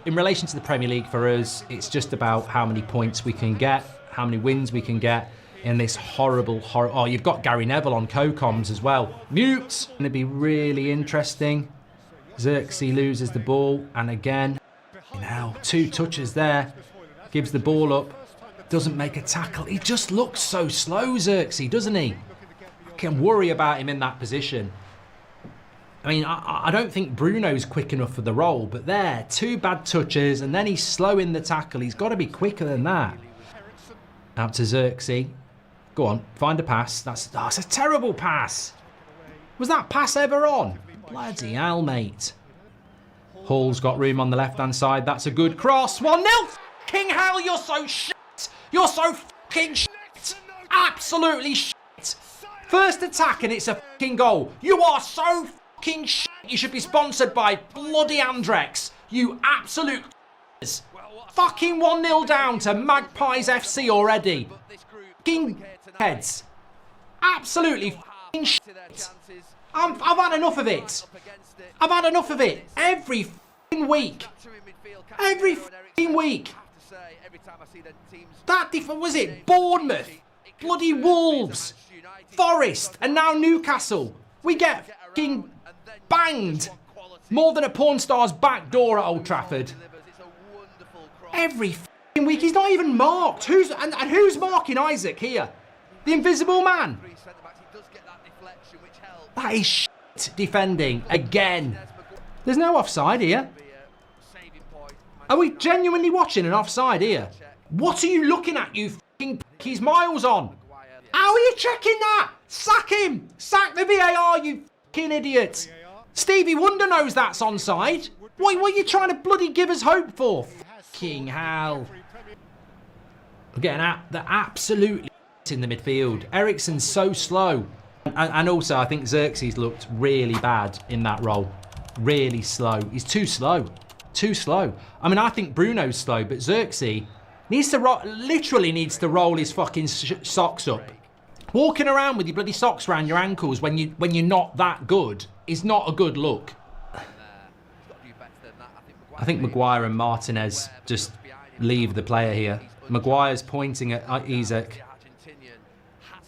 In relation to the Premier League for us, it's just about how many points we can get, how many wins we can get in this horrible... Oh, you've got Gary Neville on co-coms as well. Mute! It's going to be really interesting. Xerxes loses the ball, and again, now 2 touches there. Gives the ball up, doesn't make a tackle. He just looks so slow, Xerxes, doesn't he? I can worry about him in that position. I mean, I don't think Bruno's quick enough for the role, but there, 2 bad touches, and then he's slow in the tackle. He's got to be quicker than that. Out to Xerxes. Go on, find a pass. That's a terrible pass. Was that pass ever on? Bloody hell, mate. Hall's got room on the left-hand side. That's a good cross. 1-0. King hell, you're so shit. You're so fucking shit. Absolutely shit. First attack and it's a fucking goal. You are so fucking shit. You should be sponsored by bloody Andrex. You absolute fucking 1-0 down to Magpies FC already. Fucking heads. Absolutely fucking shit. I've had enough of it. I've had enough of it. Every fucking week. Every fucking week. That was it? Bournemouth. Bloody Wolves. Forest. And now Newcastle. We get fucking banged. More than a porn star's back door at Old Trafford. Every fucking week. He's not even marked. Who's marking Isaac here? The Invisible Man. That is shit defending again. There's no offside here. Are we genuinely watching an offside here? What are you looking at, you fucking... He's miles on. How are you checking that? Sack him. Sack the VAR, you fucking idiot. Stevie Wonder knows that's onside. What are you trying to bloody give us hope for? Fucking hell. We're getting the absolutely in the midfield. Eriksen's so slow. And also, I think Xerxes looked really bad in that role. Really slow. He's too slow. Too slow. I mean, I think Bruno's slow, but Xerxes needs to literally needs to roll his fucking socks up. Walking around with your bloody socks around your ankles when you're not that good is not a good look. I think Maguire and Martinez just leave the player here. Maguire's pointing at Isaac.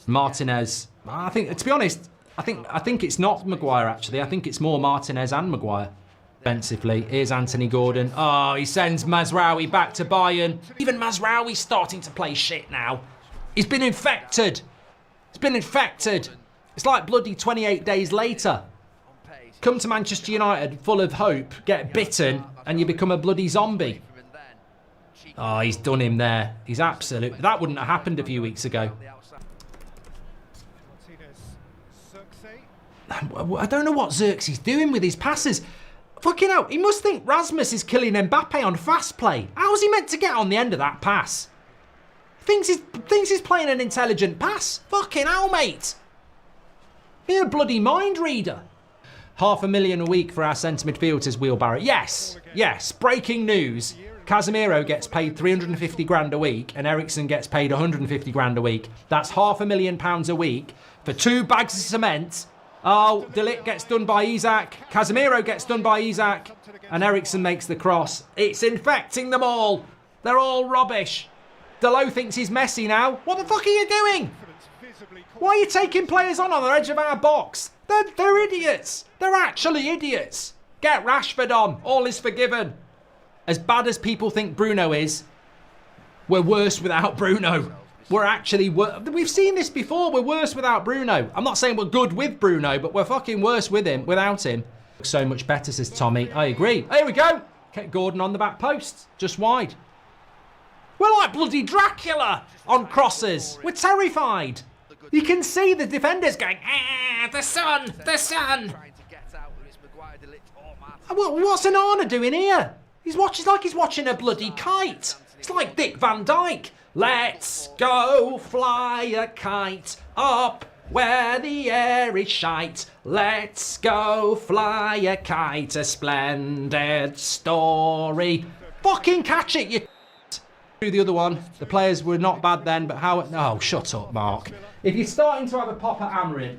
Martinez, I think, to be honest, I think it's not Maguire actually. I think it's more Martinez and Maguire. Defensively, here's Anthony Gordon. Oh, he sends Mazraoui back to Bayern. Even Mazraoui's starting to play shit now. He's been infected. He's been infected. It's like bloody 28 days later. Come to Manchester United full of hope, get bitten, and you become a bloody zombie. Oh, he's done him there. He's absolute. That wouldn't have happened a few weeks ago. I don't know what Xerxes is doing with his passes. Fucking hell, he must think Rasmus is killing Mbappe on fast play. How's he meant to get on the end of that pass? Thinks he's playing an intelligent pass. Fucking hell, mate. Be a bloody mind reader. $500,000 a week for our centre midfielders, wheelbarrow. Yes, yes, breaking news. Casemiro gets paid 350 grand a week and Eriksen gets paid 150 grand a week. That's £500,000 a week for 2 bags of cement. Oh, De Ligt gets done by Isak. Casemiro gets done by Isak. And Eriksen makes the cross. It's infecting them all. They're all rubbish. Dalot thinks he's Messi now. What the fuck are you doing? Why are you taking players on the edge of our box? They're idiots. They're actually idiots. Get Rashford on. All is forgiven. As bad as people think Bruno is, we're worse without Bruno. We're actually... We've seen this before. We're worse without Bruno. I'm not saying we're good with Bruno, but we're fucking worse with him, without him. So much better, says Tommy. I agree. Here we go. Get Gordon on the back post. Just wide. We're like bloody Dracula on crosses. We're terrified. You can see the defenders going, ah, the sun, the sun. What's Onana doing here? He's like he's watching a bloody kite. It's like Dick Van Dyke. Let's go fly a kite up where the air is shite. Let's go fly a kite, a splendid story. Fucking catch it, you the other one. The players were not bad then, but how... Oh, shut up, Mark. If you're starting to have a pop at Amarin,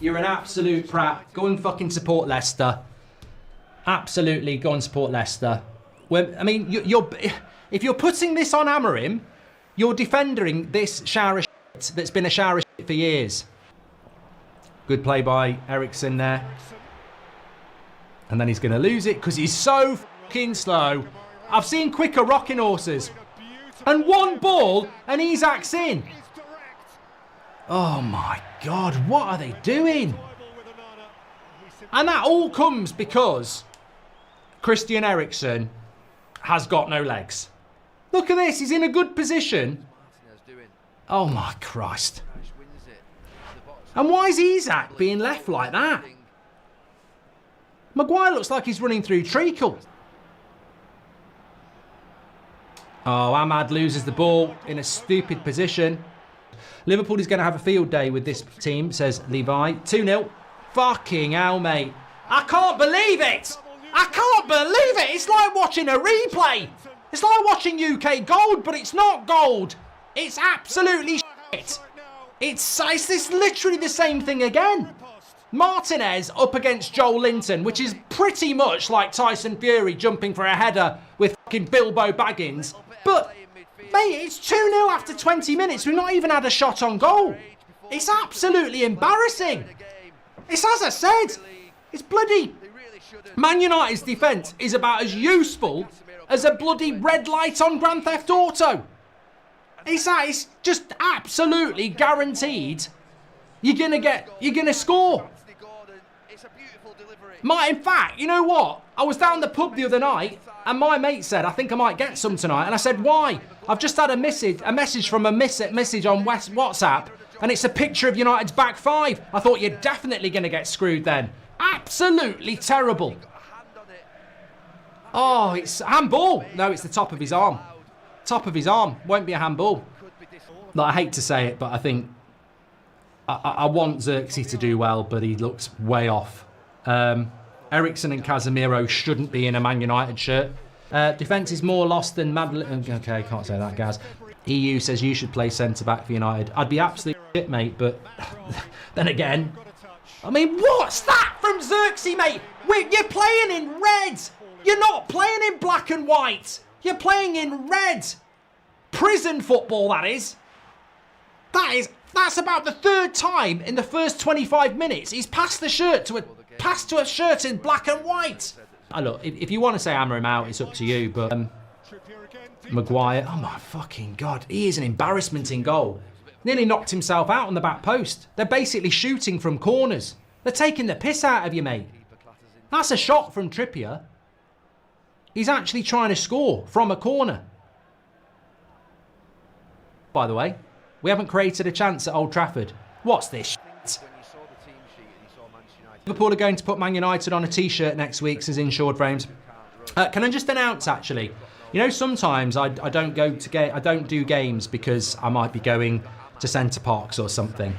you're an absolute prat. Go and fucking support Leicester. Absolutely, go and support Leicester. I mean, if you're putting this on Amorim, you're defending this shower of shit that's been a shower of shit for years. Good play by Ericsson there. And then he's going to lose it because he's so fucking slow. I've seen quicker rocking horses. And one ball and Isak's in. Oh my God, what are they doing? And that all comes because Christian Eriksen has got no legs. Look at this, he's in a good position. Oh my Christ. And why is Isak being left like that? Maguire looks like he's running through treacle. Oh, Ahmad loses the ball in a stupid position. Liverpool is going to have a field day with this team, says Levi. 2-0. Fucking hell, mate. I can't believe it. I can't believe it. It's like watching a replay. It's like watching UK gold, but it's not gold. It's absolutely shit. It's literally the same thing again. Martinez up against Joel Linton, which is pretty much like Tyson Fury jumping for a header with fucking Bilbo Baggins. But, mate, it's 2-0 after 20 minutes. We've not even had a shot on goal. It's absolutely embarrassing. It's as I said. It's bloody... Man United's defence is about as useful as a bloody red light on Grand Theft Auto. It's just absolutely guaranteed you're gonna score. In fact, you know what? I was down the pub the other night and my mate said, I think I might get some tonight. And I said, why? I've just had a message from a message on WhatsApp and it's a picture of United's back five. I thought you're definitely going to get screwed then. Absolutely terrible. Oh, it's handball. No, it's the top of his arm. Top of his arm. Won't be a handball. Like, I hate to say it, but I think I want Xerxes to do well, but he looks way off. Ericsson and Casemiro shouldn't be in a Man United shirt. Defence is more lost than Madeline. Okay, can't say that, Gaz. EU says you should play centre-back for United. I'd be absolute shit, mate, but then again... I mean, what's that from Xerxes, mate? You're playing in red. You're not playing in black and white. You're playing in red. Prison football, that is. That's about the third time in the first 25 minutes he's passed the shirt to a shirt in black and white. Look, if you want to say hammer him out, it's up to you, but Maguire, oh my fucking God, he is an embarrassment in goal. Nearly knocked himself out on the back post. They're basically shooting from corners. They're taking the piss out of you, mate. That's a shot from Trippier. He's actually trying to score from a corner. By the way, we haven't created a chance at Old Trafford. What's this shit? Liverpool are going to put Man United on a t-shirt next week, says Insured Frames. Can I just announce, actually, you know, sometimes I don't do games because I might be going to Centre Parks or something.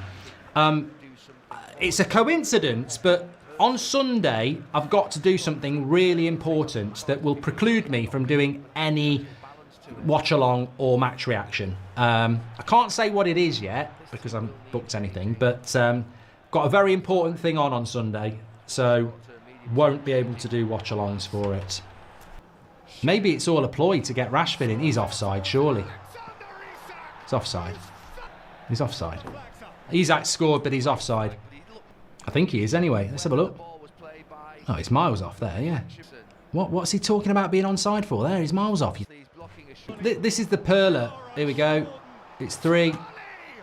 It's a coincidence, but on Sunday I've got to do something really important that will preclude me from doing any watch-along or match reaction. I can't say what it is yet because I haven't booked anything, but got a very important thing on Sunday, so won't be able to do watch-alongs for it. Maybe it's all a ploy to get Rashford in. He's offside, surely. He's offside. He's offside. Isak scored, but he's offside. I think he is anyway. Let's have a look. Oh, he's miles off there, yeah. What's he talking about being onside for there? He's miles off. This is the Perla. Here we go. It's 3.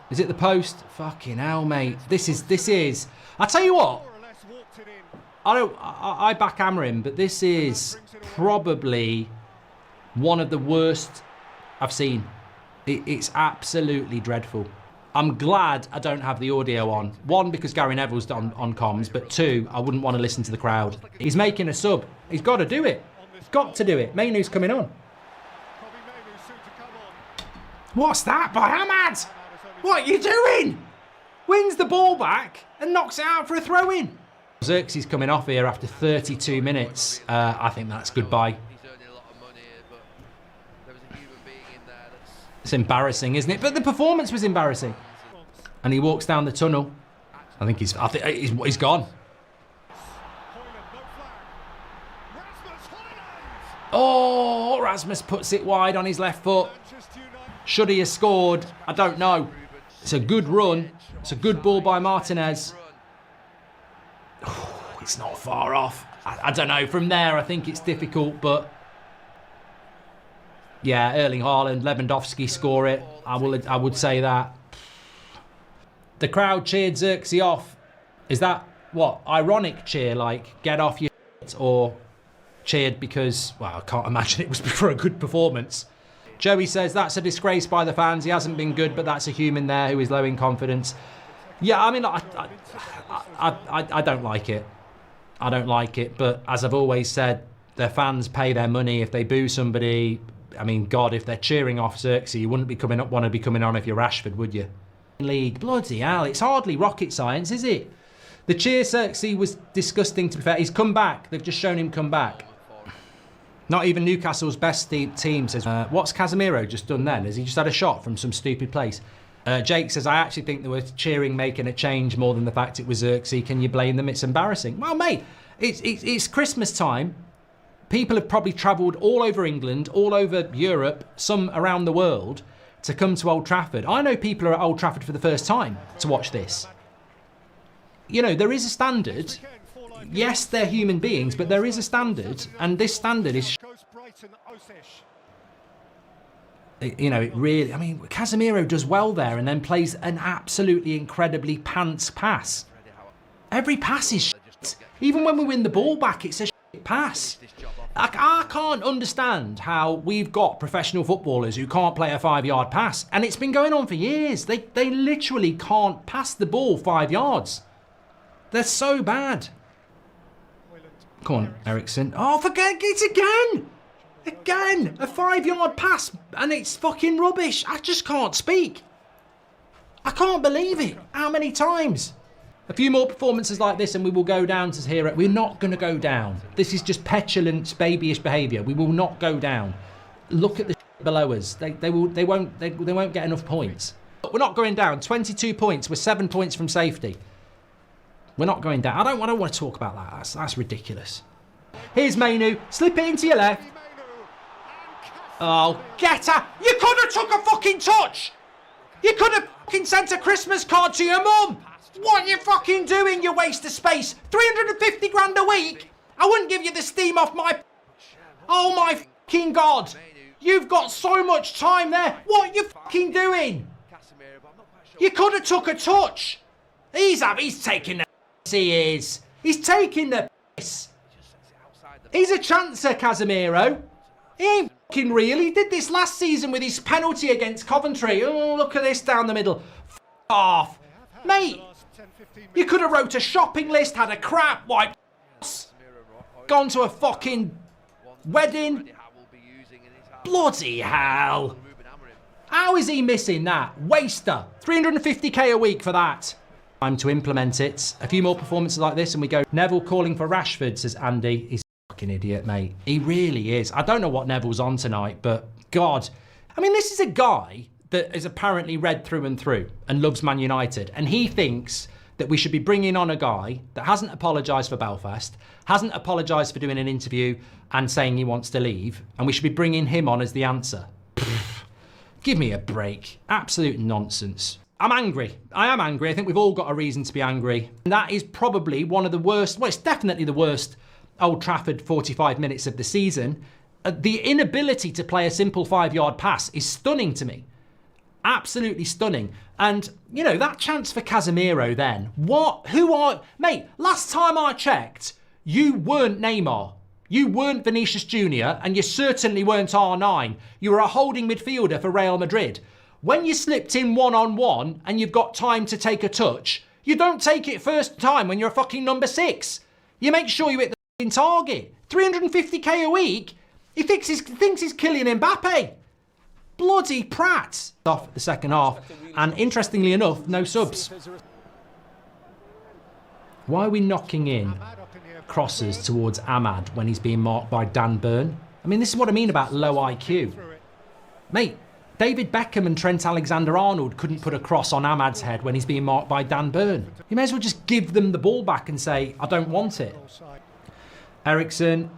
Is it the post? Fucking hell, mate. This is. I tell you what. I back Amorim, but this is probably one of the worst I've seen. It's absolutely dreadful. I'm glad I don't have the audio on. 1, because Gary Neville's on comms, but 2, I wouldn't want to listen to the crowd. He's making a sub. He's got to do it. He's got to do it. Mainu's coming on. What's that by Ahmad? What are you doing? Wins the ball back and knocks it out for a throw-in. Xerxes coming off here after 32 minutes. I think that's goodbye. It's embarrassing, isn't it? But the performance was embarrassing. And he walks down the tunnel. I think he's gone. Oh! Rasmus puts it wide on his left foot. Should he have scored? I don't know. It's a good run. It's a good ball by Martinez. It's not far off. I don't know. From there, I think it's difficult, but yeah, Erling Haaland, Lewandowski score it. I would say that. The crowd cheered Xerxes off. Is that what? Ironic cheer, like get off your shit, or cheered because, well, I can't imagine it was for a good performance. Joey says that's a disgrace by the fans. He hasn't been good, but that's a human there who is low in confidence. Yeah, I mean, I don't like it. I don't like it, but as I've always said, their fans pay their money. If they boo somebody, I mean, God, if they're cheering off Xerxes, you wouldn't want to be coming on if you're Rashford, would you? League, bloody hell, it's hardly rocket science, is it? The cheer Xerxes was disgusting, to be fair. He's come back. They've just shown him come back. Not even Newcastle's best team says, what's Casemiro just done then? Has he just had a shot from some stupid place? Jake says, I actually think they were cheering, making a change more than the fact it was Xerxes. Can you blame them? It's embarrassing. Well, mate, it's Christmas time. People have probably travelled all over England, all over Europe, some around the world, to come to Old Trafford. I know people are at Old Trafford for the first time to watch this. You know, there is a standard. Yes, they're human beings, but there is a standard, and this standard is... You know, it really... I mean, Casemiro does well there and then plays an absolutely incredibly pants pass. Every pass is shit. Even when we win the ball back, it's a shit pass. I can't understand how we've got professional footballers who can't play a 5-yard pass, and it's been going on for years. They literally can't pass the ball 5 yards. They're so bad. Come on, Ericsson. Oh, forget it again! Again! A 5-yard pass, and it's fucking rubbish. I just can't speak. I can't believe it. How many times? A few more performances like this and we will go down to here. We're not going to go down. This is just petulance, babyish behaviour. We will not go down. Look at the shit below us. They won't get enough points. We're not going down. 22 points. We're 7 points from safety. We're not going down. I don't want to talk about that. That's ridiculous. Here's Mainu. Slip it into your left. Oh, get her! You could have took a fucking touch! You could have fucking sent a Christmas card to your mum! What are you fucking doing, you waste of space? 350 grand a week? I wouldn't give you the steam off my... Oh my fucking God! You've got so much time there! What are you fucking doing? You could have took a touch! He's taking the piss, he is! He's taking the piss! He's a chancer, Casemiro! He ain't fucking real. He did this last season with his penalty against Coventry. Oh, look at this down the middle. F off. Mate, you could have wrote a shopping list, had a crap wipe, gone to a fucking wedding. Bloody hell. How is he missing that? Waster. 350k a week for that. Time to implement it. A few more performances like this and we go. Neville calling for Rashford, says Andy. He's fucking idiot, mate. He really is. I don't know what Neville's on tonight, but God. I mean, this is a guy that is apparently read through and through and loves Man United. And he thinks that we should be bringing on a guy that hasn't apologised for Belfast, hasn't apologised for doing an interview and saying he wants to leave, and we should be bringing him on as the answer. Pfft, give me a break. Absolute nonsense. I'm angry. I am angry. I think we've all got a reason to be angry. And that is probably one of the worst, well, it's definitely the worst Old Trafford 45 minutes of the season. The inability to play a simple 5-yard pass is stunning to me. Absolutely stunning. And, you know, that chance for Casemiro then. Mate, last time I checked, you weren't Neymar. You weren't Vinicius Jr. and you certainly weren't R9. You were a holding midfielder for Real Madrid. When you slipped in one-on-one and you've got time to take a touch, you don't take it first time when you're a fucking number 6. You make sure you hit the fucking target. 350k a week? He thinks he's Kylian Mbappe. Bloody prat. Off the second half. And interestingly enough, no subs. Why are we knocking in crosses towards Ahmad when he's being marked by Dan Burn? I mean, this is what I mean about low IQ. Mate, David Beckham and Trent Alexander-Arnold couldn't put a cross on Ahmad's head when he's being marked by Dan Burn. You may as well just give them the ball back and say, I don't want it. Ericsson.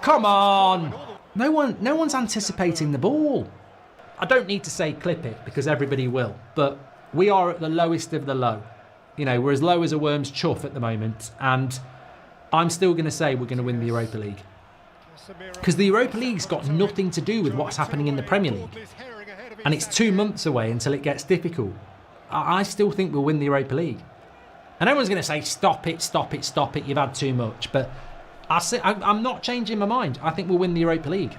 Come on. No one's anticipating the ball. I don't need to say clip it because everybody will, but we are at the lowest of the low. You know, we're as low as a worm's chuff at the moment, and I'm still going to say we're going to win the Europa League. Because the Europa League's got nothing to do with what's happening in the Premier League. And it's 2 months away until it gets difficult. I still think we'll win the Europa League. And everyone's going to say, stop it, stop it, stop it, you've had too much. But I'm not changing my mind. I think we'll win the Europa League.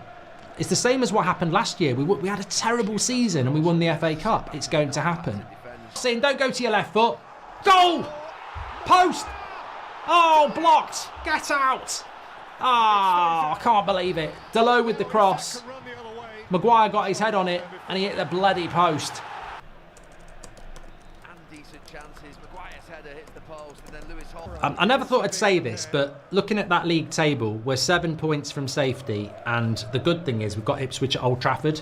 It's the same as what happened last year. We had a terrible season and we won the FA Cup. It's going to happen. Saying, don't go to your left foot. Goal! Post! Oh, blocked! Get out! Oh, I can't believe it. Delot with the cross. Maguire got his head on it and he hit the bloody post. I never thought I'd say this, but looking at that league table, we're 7 points from safety, and the good thing is we've got Ipswich at Old Trafford.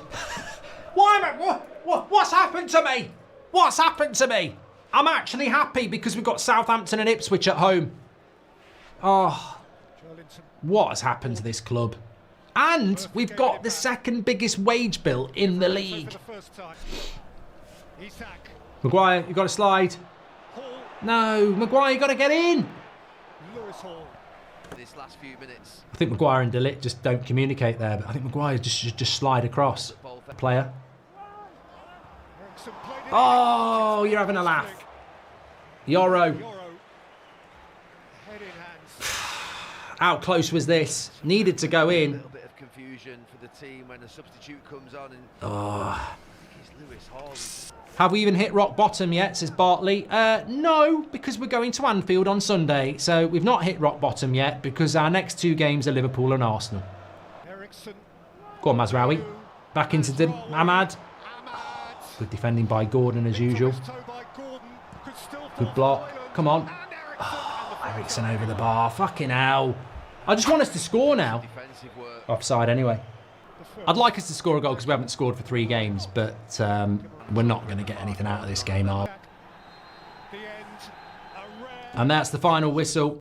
What's happened to me? What's happened to me? I'm actually happy because we've got Southampton and Ipswich at home. Oh, what has happened to this club? And we've got the second biggest wage bill in the league. Maguire, you've got to slide. No, Maguire, you got to get in. I think Maguire and De Ligt just don't communicate there, but I think Maguire should just slide across. Player. Oh, you're having a laugh. Yoro. How close was this? Needed to go in. A little bit of confusion for the team when a substitute comes on. And oh. Have we even hit rock bottom yet, says Bartley? No, because we're going to Anfield on Sunday. So we've not hit rock bottom yet because our next 2 games are Liverpool and Arsenal. Go on, Mazraoui. Back into Ahmad. Good defending by Gordon as usual. Good block. Come on. Oh, Ericsson over the bar. Fucking hell. I just want us to score now. Offside anyway. I'd like us to score a goal because we haven't scored for 3 games, but we're not going to get anything out of this game, are we? And that's the final whistle.